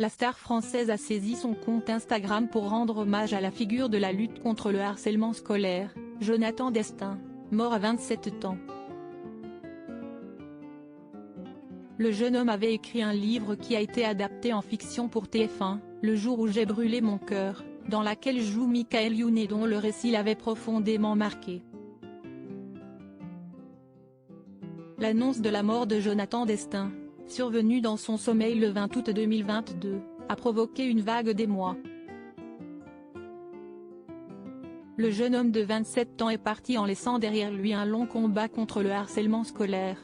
La star française a saisi son compte Instagram pour rendre hommage à la figure de la lutte contre le harcèlement scolaire, Jonathan Destin, mort à 27 ans. Le jeune homme avait écrit un livre qui a été adapté en fiction pour TF1, Le jour où j'ai brûlé mon cœur, dans laquelle joue Michael Youn et dont le récit l'avait profondément marqué. L'annonce de la mort de Jonathan Destin, survenue dans son sommeil le 20 août 2022, a provoqué une vague d'émoi. Le jeune homme de 27 ans est parti en laissant derrière lui un long combat contre le harcèlement scolaire.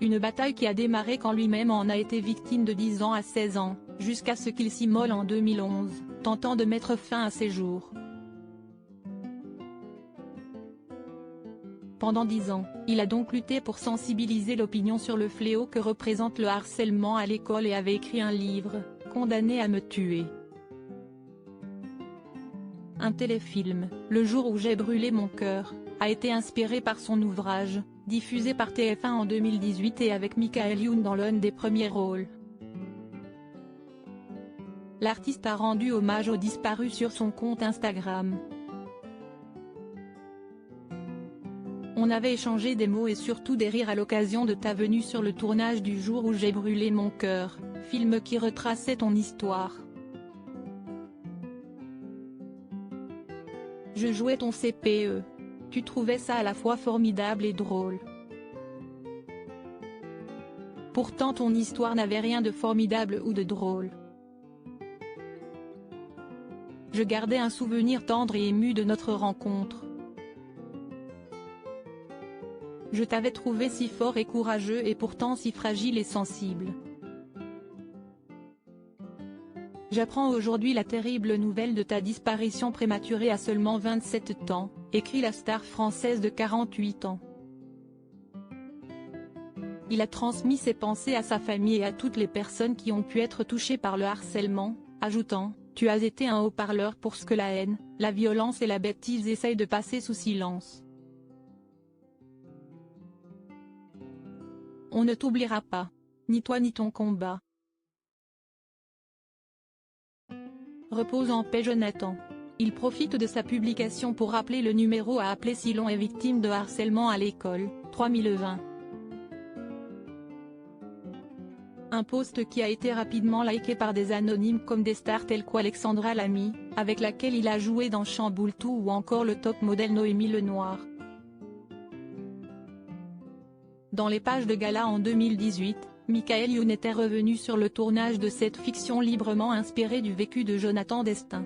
Une bataille qui a démarré quand lui-même en a été victime de 10 ans à 16 ans, jusqu'à ce qu'il s'immole en 2011, tentant de mettre fin à ses jours. Pendant 10 ans, il a donc lutté pour sensibiliser l'opinion sur le fléau que représente le harcèlement à l'école et avait écrit un livre, Condamné à me tuer. Un téléfilm, Le jour où j'ai brûlé mon cœur, a été inspiré par son ouvrage, diffusé par TF1 en 2018 et avec Michael Youn dans l'un des premiers rôles. L'artiste a rendu hommage aux disparus sur son compte Instagram. On avait échangé des mots et surtout des rires à l'occasion de ta venue sur le tournage du jour où j'ai brûlé mon cœur, film qui retraçait ton histoire. Je jouais ton CPE. Tu trouvais ça à la fois formidable et drôle. Pourtant ton histoire n'avait rien de formidable ou de drôle. Je gardais un souvenir tendre et ému de notre rencontre. Je t'avais trouvé si fort et courageux et pourtant si fragile et sensible. J'apprends aujourd'hui la terrible nouvelle de ta disparition prématurée à seulement 27 ans, écrit la star française de 48 ans. Il a transmis ses pensées à sa famille et à toutes les personnes qui ont pu être touchées par le harcèlement, ajoutant « Tu as été un haut-parleur pour ce que la haine, la violence et la bêtise essayent de passer sous silence. On ne t'oubliera pas. Ni toi ni ton combat. Repose en paix Jonathan. Il profite de sa publication pour rappeler le numéro à appeler si l'on est victime de harcèlement à l'école, 3020. Un post qui a été rapidement liké par des anonymes comme des stars telles qu'Alexandra Lamy, avec laquelle il a joué dans Chamboule tout ou encore le top modèle Noémie Lenoir. Dans les pages de gala en 2018, Michael Youn était revenu sur le tournage de cette fiction librement inspirée du vécu de Jonathan Destin.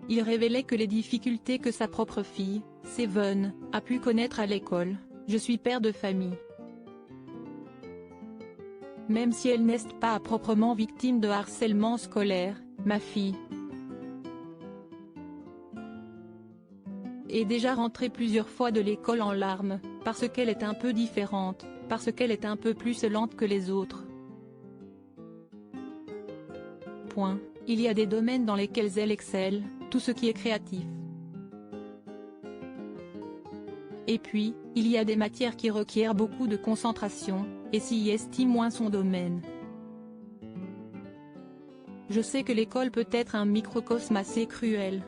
Il révélait que les difficultés que sa propre fille, Seven, a pu connaître à l'école. Je suis père de famille. Même si elle n'est pas proprement victime de harcèlement scolaire, ma fille est déjà rentrée plusieurs fois de l'école en larmes, parce qu'elle est un peu différente, parce qu'elle est un peu plus lente que les autres. Point. Il y a des domaines dans lesquels elle excelle, tout ce qui est créatif. Et puis, il y a des matières qui requièrent beaucoup de concentration, et s'y estime moins son domaine. Je sais que l'école peut être un microcosme assez cruel.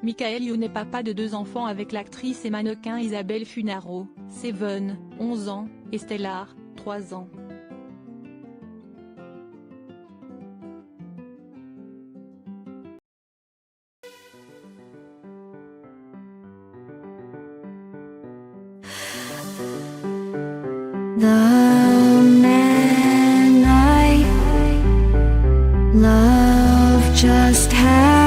Michael Youn est papa de 2 enfants avec l'actrice et mannequin Isabelle Funaro, Seven, 11 ans, et Stellar, 3 ans. The man I love just had